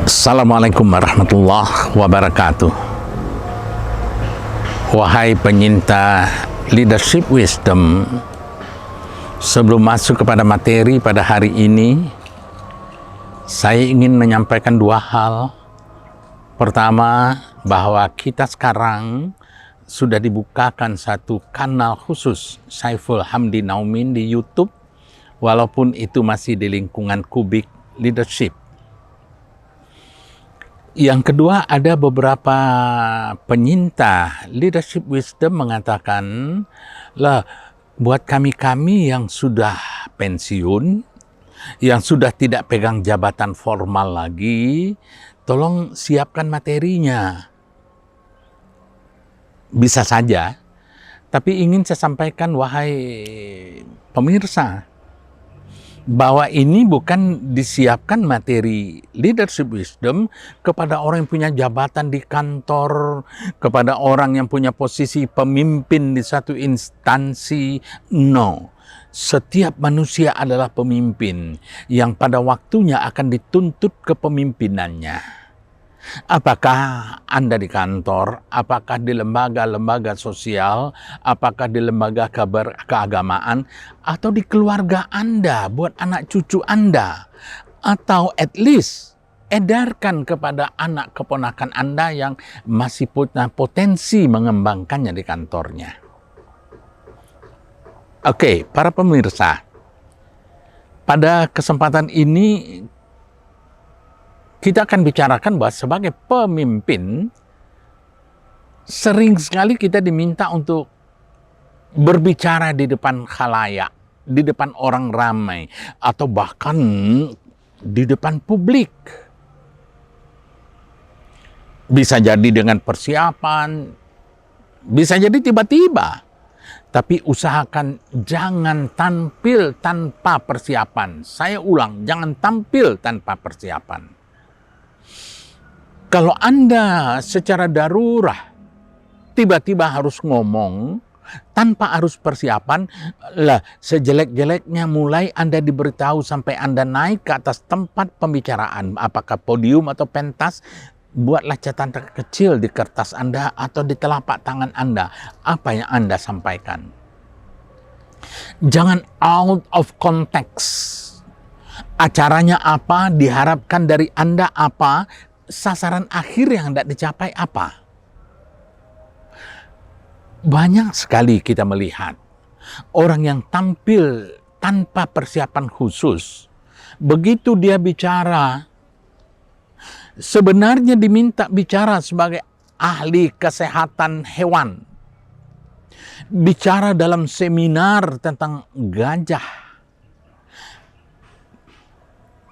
Assalamualaikum warahmatullahi wabarakatuh. Wahai penyinta leadership wisdom, sebelum masuk kepada materi pada hari ini, saya ingin menyampaikan dua hal. Pertama, bahwa kita sekarang sudah dibukakan satu kanal khusus Saiful Hamdi Naumin di YouTube, walaupun itu masih di lingkungan Kubik Leadership. Yang kedua, ada beberapa penyinta leadership wisdom mengatakan, lah buat kami-kami yang sudah pensiun, yang sudah tidak pegang jabatan formal lagi, tolong siapkan materinya. Bisa saja, tapi ingin saya sampaikan, wahai pemirsa, bahwa ini bukan disiapkan materi leadership wisdom kepada orang yang punya jabatan di kantor, kepada orang yang punya posisi pemimpin di satu instansi. No, setiap manusia adalah pemimpin yang pada waktunya akan dituntut kepemimpinannya. Apakah Anda di kantor, apakah di lembaga-lembaga sosial, apakah di lembaga keagamaan, atau di keluarga Anda, buat anak cucu Anda, atau at least edarkan kepada anak keponakan Anda yang masih punya potensi mengembangkannya di kantornya. Oke, para pemirsa, pada kesempatan ini kita akan bicarakan bahwa sebagai pemimpin, sering sekali kita diminta untuk berbicara di depan khalayak, di depan orang ramai, atau bahkan di depan publik. Bisa jadi dengan persiapan, bisa jadi tiba-tiba. Tapi usahakan jangan tampil tanpa persiapan. Saya ulang, jangan tampil tanpa persiapan. Kalau Anda secara darurat tiba-tiba harus ngomong tanpa harus persiapan, lah sejelek-jeleknya mulai Anda diberitahu sampai Anda naik ke atas tempat pembicaraan, apakah podium atau pentas, buatlah catatan kecil di kertas Anda atau di telapak tangan Anda apa yang Anda sampaikan. Jangan out of context. Acaranya apa, diharapkan dari Anda apa, sasaran akhir yang tidak dicapai apa. Banyak sekali kita melihat orang yang tampil tanpa persiapan khusus. Begitu dia bicara, sebenarnya diminta bicara sebagai ahli kesehatan hewan. Bicara dalam seminar tentang gajah.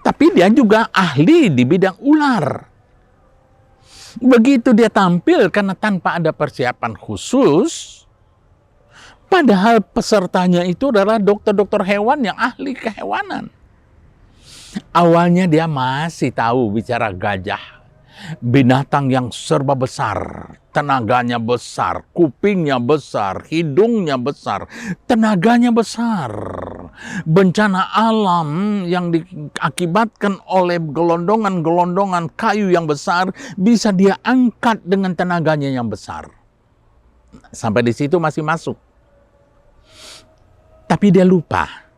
Tapi dia juga ahli di bidang ular. Begitu dia tampil karena tanpa ada persiapan khusus, padahal pesertanya itu adalah dokter-dokter hewan yang ahli kehewanan. Awalnya dia masih tahu bicara gajah, binatang yang serba besar, tenaganya besar, kupingnya besar, hidungnya besar, tenaganya besar. Bencana alam yang diakibatkan oleh gelondongan-gelondongan kayu yang besar bisa dia angkat dengan tenaganya yang besar. Sampai di situ masih masuk. Tapi dia lupa.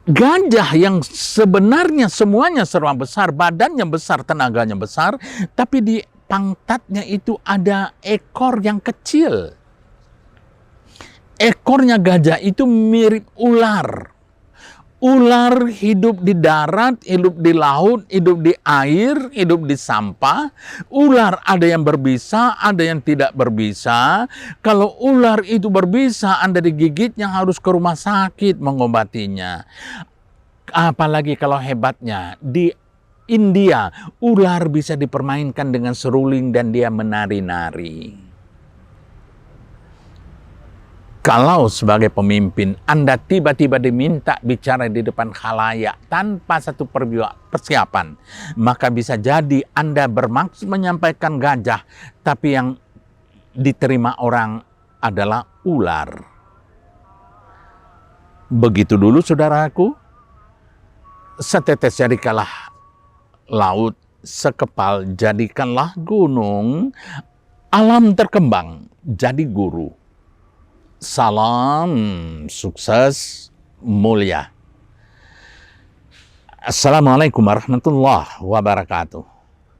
Gajah yang sebenarnya semuanya serba besar, badannya besar, tenaganya besar, tapi di pangtatnya itu ada ekor yang kecil. Ekornya gajah itu mirip ular. Ular hidup di darat, hidup di laut, hidup di air, hidup di sampah. Ular ada yang berbisa, ada yang tidak berbisa. Kalau ular itu berbisa, Anda digigitnya harus ke rumah sakit mengobatinya. Apalagi kalau hebatnya, di India, ular bisa dipermainkan dengan seruling dan dia menari-nari. Kalau sebagai pemimpin Anda tiba-tiba diminta bicara di depan khalayak tanpa satu persiapan, maka bisa jadi Anda bermaksud menyampaikan gajah, tapi yang diterima orang adalah ular. Begitu dulu saudaraku, setetes jari kalah laut sekepal, jadikanlah gunung alam terkembang jadi guru. Salam sukses mulia. Assalamualaikum warahmatullahi wabarakatuh.